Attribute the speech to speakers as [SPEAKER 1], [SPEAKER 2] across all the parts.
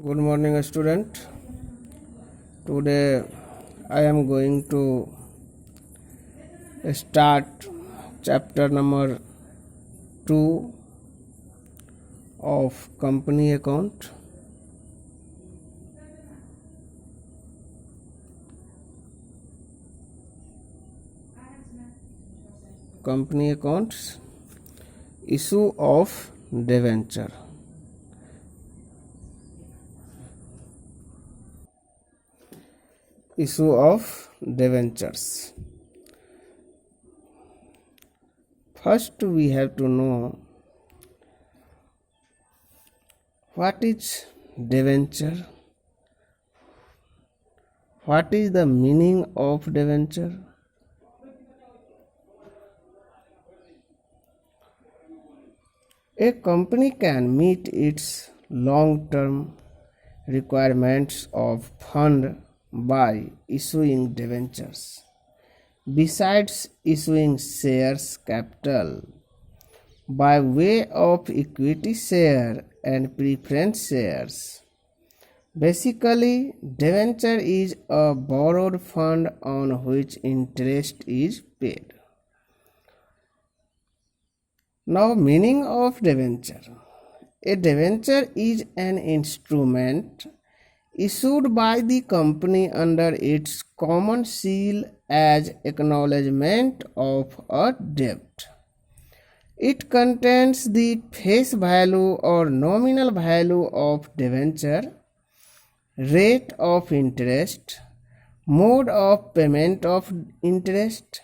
[SPEAKER 1] Good morning, student. Today I am going to start chapter number 2 of company account. Company accounts, issue of debenture. Issue of debentures. First, we have to know what is debenture, what is the meaning of debenture. A company can meet its long-term requirements of fund by issuing debentures. Besides issuing shares capital by way of equity share and preference shares. Basically, debenture is a borrowed fund on which interest is paid. Now, meaning of debenture. A debenture is an instrument issued by the company under its common seal as acknowledgement of a debt. It contains the face value or nominal value of debenture, rate of interest, mode of payment of interest,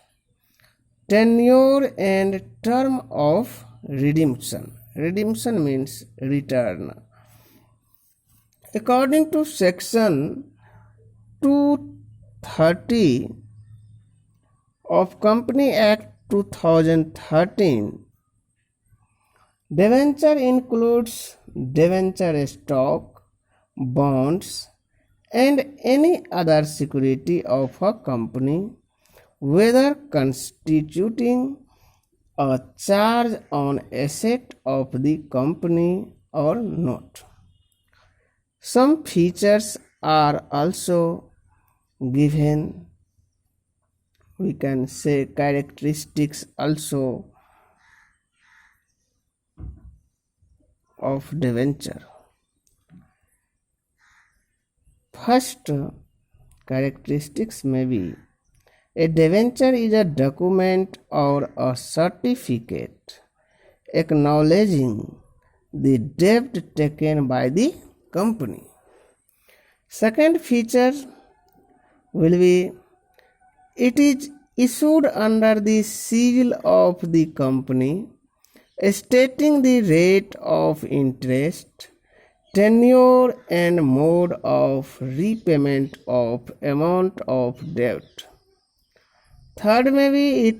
[SPEAKER 1] tenure and term of redemption. Redemption means return. According to section 230 of Company Act 2013, debenture includes debenture stock, bonds, and any other security of a company, whether constituting a charge on asset of the company or not. Some features are also given, we can say characteristics also of debenture. First characteristics may be: a debenture is a document or a certificate acknowledging the debt taken by the company. Second feature will be: it is issued under the seal of the company, stating the rate of interest, tenure and mode of repayment of amount of debt. Third, maybe it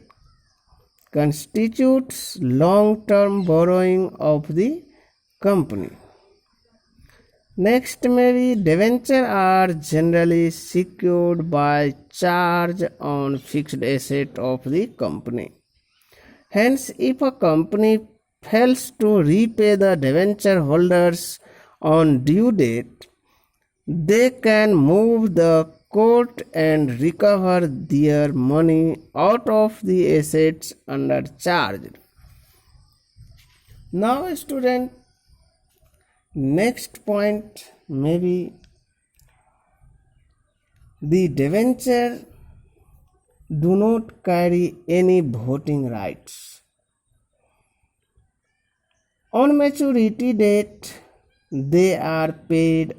[SPEAKER 1] constitutes long-term borrowing of the company. Next, maybe debentures are generally secured by charge on fixed asset of the company. Hence, if a company fails to repay the debenture holders on due date, they can move the court and recover their money out of the assets under charge. Now, student, next point may be the debenture do not carry any voting rights. On maturity date, they are paid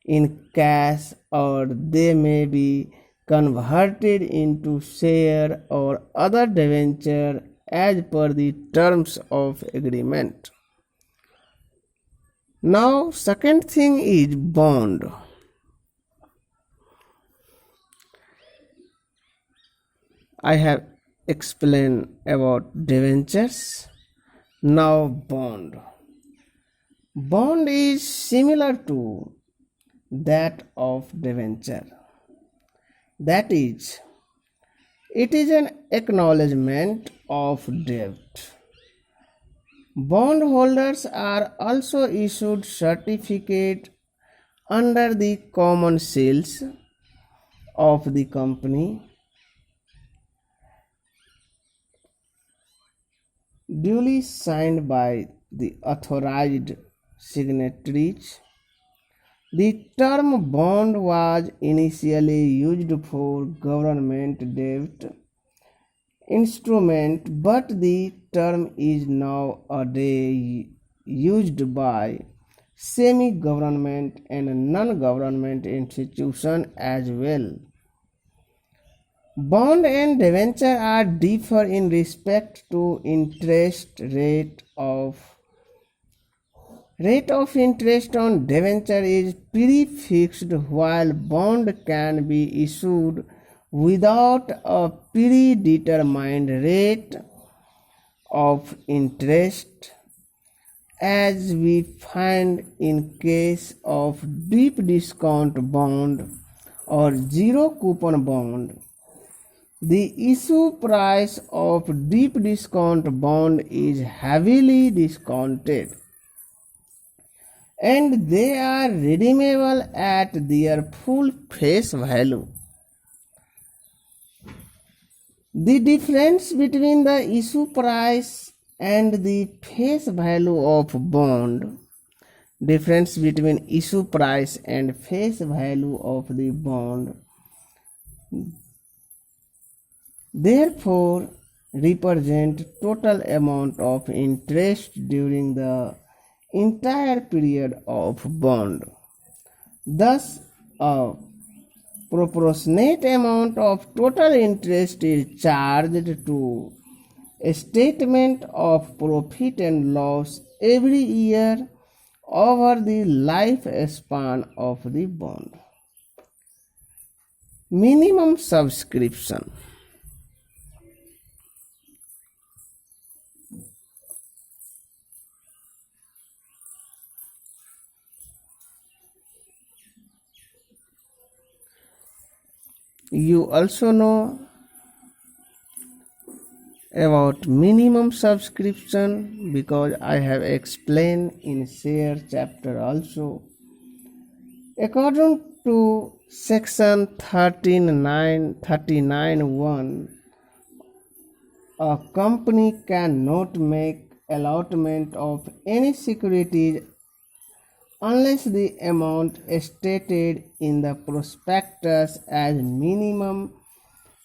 [SPEAKER 1] in cash or they may be converted into share or other debenture as per the terms of agreement. Now, second thing is bond. I have explained about debentures. Now, bond. Bond is similar to that of debenture. That is, it is an acknowledgement of debt. Bondholders are also issued certificate under the common shares of the company duly signed by the authorized signatories. The term bond was initially used for government debt instrument, but the term is nowadays used by semi-government and non-government institutions as well. Bond and debenture are differ in respect to interest rate of interest on debenture is prefixed, while bond can be issued without a predetermined rate of interest, as we find in case of deep discount bond or zero coupon bond. The issue price of deep discount bond is heavily discounted, and they are redeemable at their full face value. The difference between the issue price and the face value of bond, difference between issue price and face value of the bond, therefore represent total amount of interest during the entire period of bond. Thus, a proportionate amount of total interest is charged to a statement of profit and loss every year over the lifespan of the bond. Minimum subscription. You also know about minimum subscription because I have explained in share chapter also. According to section 39(1), a company cannot make allotment of any securities unless the amount stated in the prospectus as minimum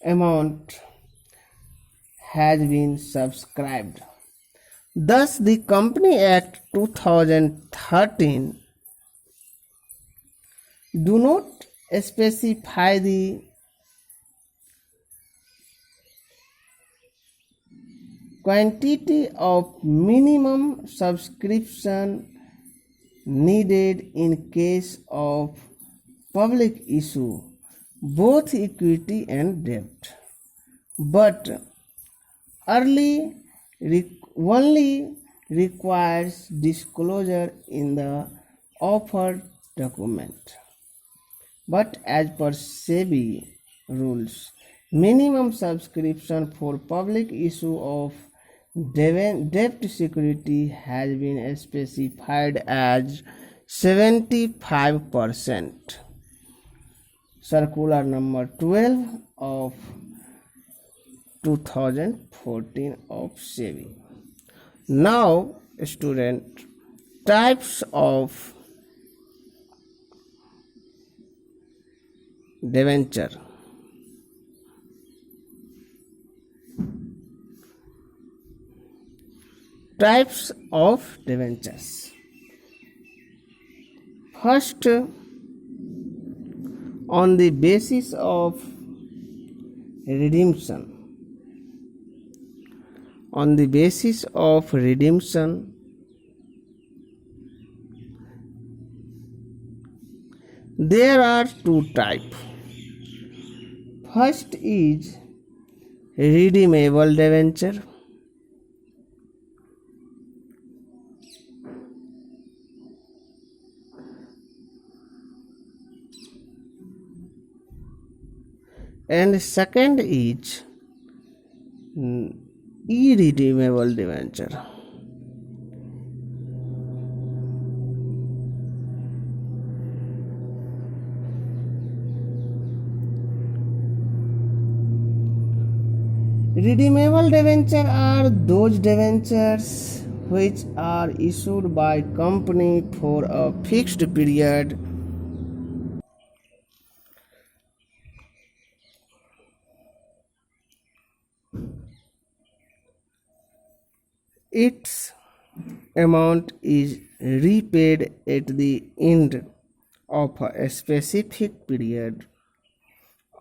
[SPEAKER 1] amount has been subscribed. Thus, the Company Act 2013 do not specify the quantity of minimum subscription needed in case of public issue, both equity and debt, but only requires disclosure in the offer document. But as per SEBI rules, minimum subscription for public issue of debt security has been specified as 75%. Circular number 12 of 2014 of SEBI. Now, student, types of debenture. Types of debentures. First, on the basis of redemption. On the basis of redemption, there are two types. First is redeemable debenture. And second is irredeemable debenture. Redeemable debentures are those debentures which are issued by company for a fixed period. Its amount is repaid at the end of a specific period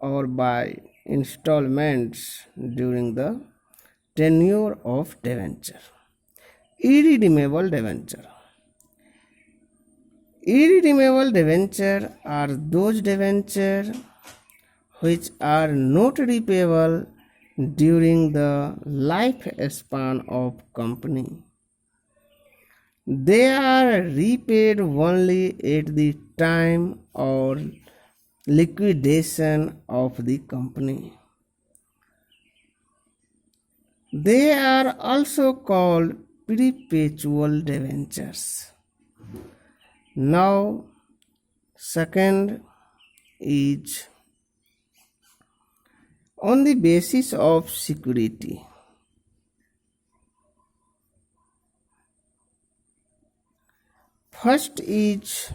[SPEAKER 1] or by installments during the tenure of debenture. Irredeemable debenture. Irredeemable debenture are those debentures which are not repayable during the lifespan of company. They are repaid only at the time or liquidation of the company. They are also called perpetual debentures. Now, second is on the basis of security. First is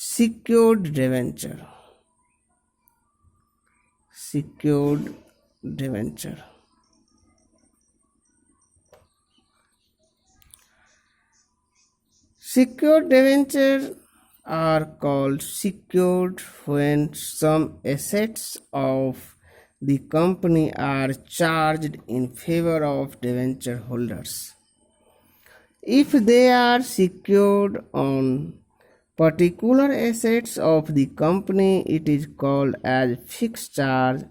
[SPEAKER 1] secured debenture. Secured debenture. Secured debentures are called secured when some assets of the company are charged in favor of debenture holders. If they are secured on particular assets of the company, it is called as fixed charge.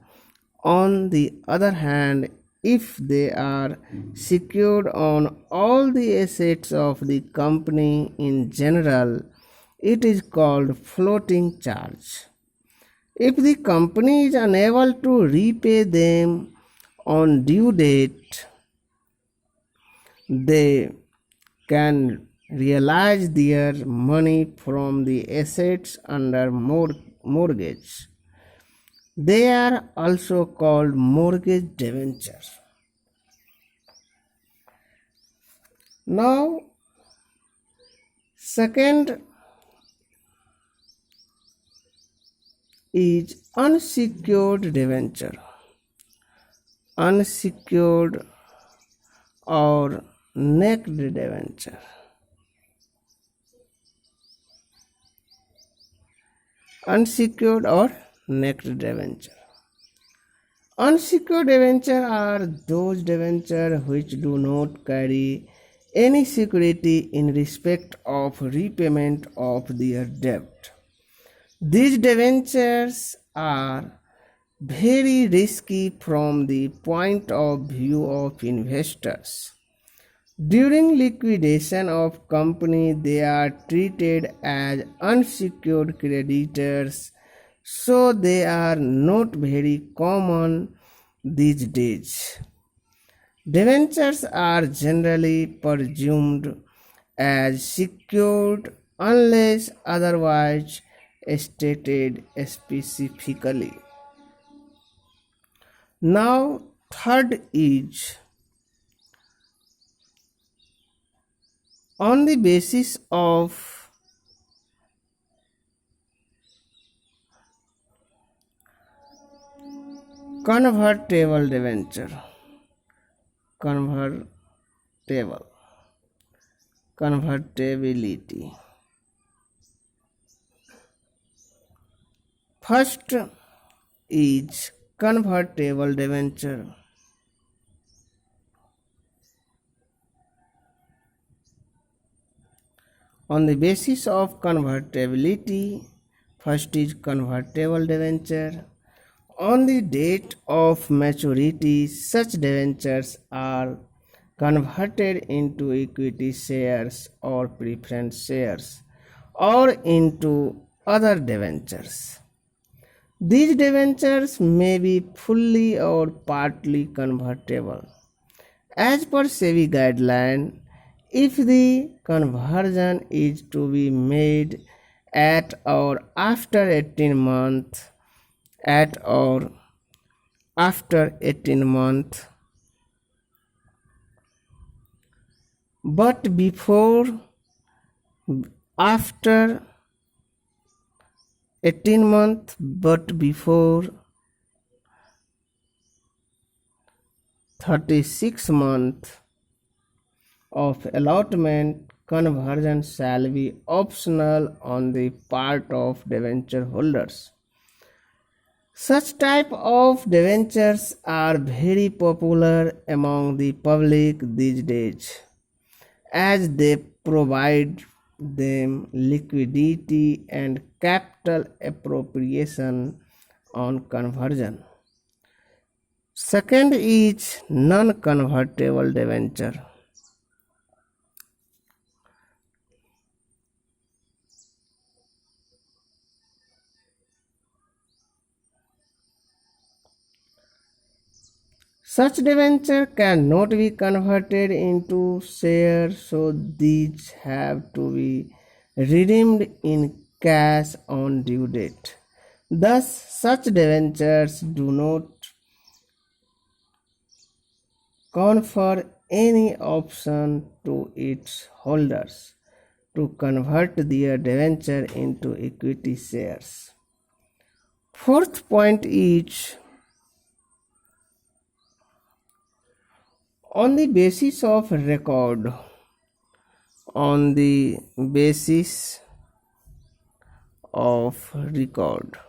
[SPEAKER 1] On the other hand, if they are secured on all the assets of the company in general, it is called floating charge. If the company is unable to repay them on due date, they can realize their money from the assets under mortgage. They are also called mortgage debentures. Now, second is unsecured debenture. Unsecured or naked debenture. Unsecured or naked debenture. Unsecured debentures are those debentures which do not carry any security in respect of repayment of their debt. These debentures are very risky from the point of view of investors. During liquidation of company, they are treated as unsecured creditors, so they are not very common these days. Debentures are generally presumed as secured unless otherwise stated specifically. Now, third is on the basis of convertible debenture. Convertibility. First is convertible debenture. On the basis of convertibility, first is convertible debenture. On the date of maturity, such debentures are converted into equity shares or preference shares or into other debentures. These debentures may be fully or partly convertible. As per SEBI guideline, if the conversion is to be made at or after 18 months, at or after 18 months, but before after 18 months but before 36 months of allotment, conversion shall be optional on the part of debenture holders. Such type of debentures are very popular among the public these days, as they provide them liquidity and capital appropriation on conversion. Second is non-convertible debenture. Such debenture cannot be converted into shares, so these have to be redeemed in cash on due date. Thus, such debentures do not confer any option to its holders to convert their debenture into equity shares. Fourth point is, on the basis of record, on the basis of record.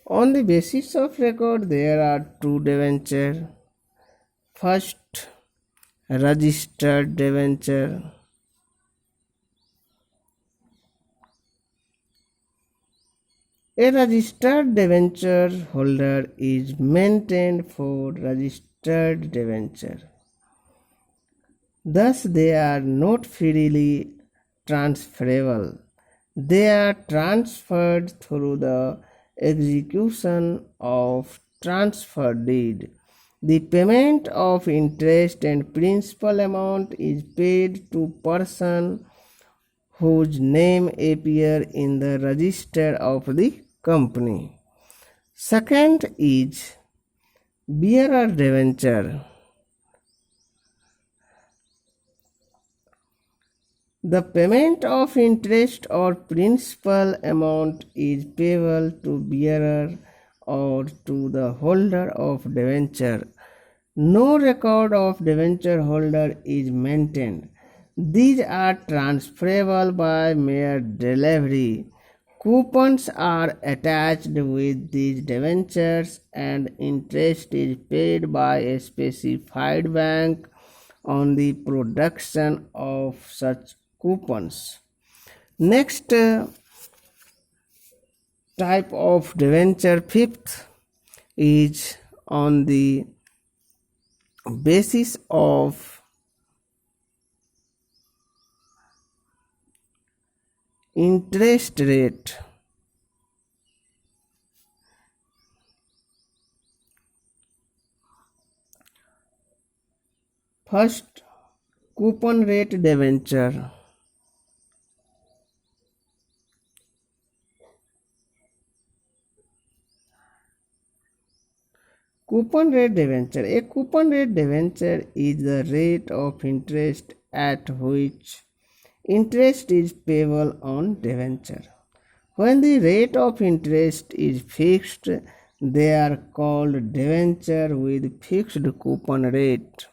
[SPEAKER 1] On the basis of record, there are two debentures. First, registered debenture. A registered debenture holder is maintained for registered debenture. Thus, they are not freely transferable. They are transferred through the execution of transfer deed. The payment of interest and principal amount is paid to person whose name appear in the register of the company. Second is bearer debenture. The payment of interest or principal amount is payable to bearer or to the holder of debenture. No record of debenture holder is maintained. These are transferable by mere delivery. Coupons are attached with these debentures and interest is paid by a specified bank on the production of such coupons. Next type of debenture, fifth, is on the basis of interest rate. First, coupon rate debenture. Coupon rate debenture. A coupon rate debenture is the rate of interest at which interest is payable on debenture. When the rate of interest is fixed, they are called debenture with fixed coupon rate.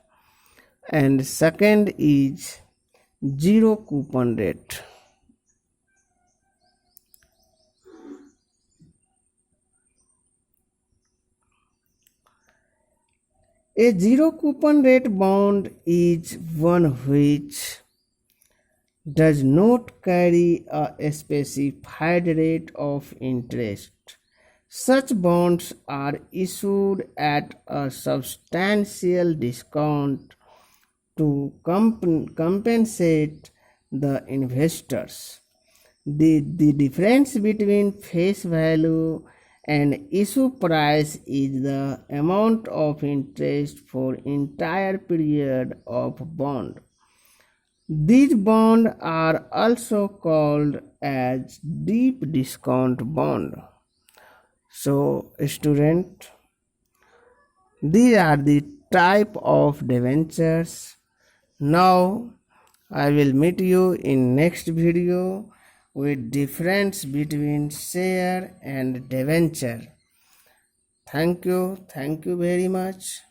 [SPEAKER 1] And second is zero coupon rate. A zero coupon rate bond is one which does not carry a specified rate of interest. Such bonds are issued at a substantial discount to compensate the investors. The difference between face value and issue price is the amount of interest for entire period of bond. These bonds are also called as deep discount bond. So, student, these are the type of debentures. Now, I will meet you in next video with difference between share and debenture. Thank you very much.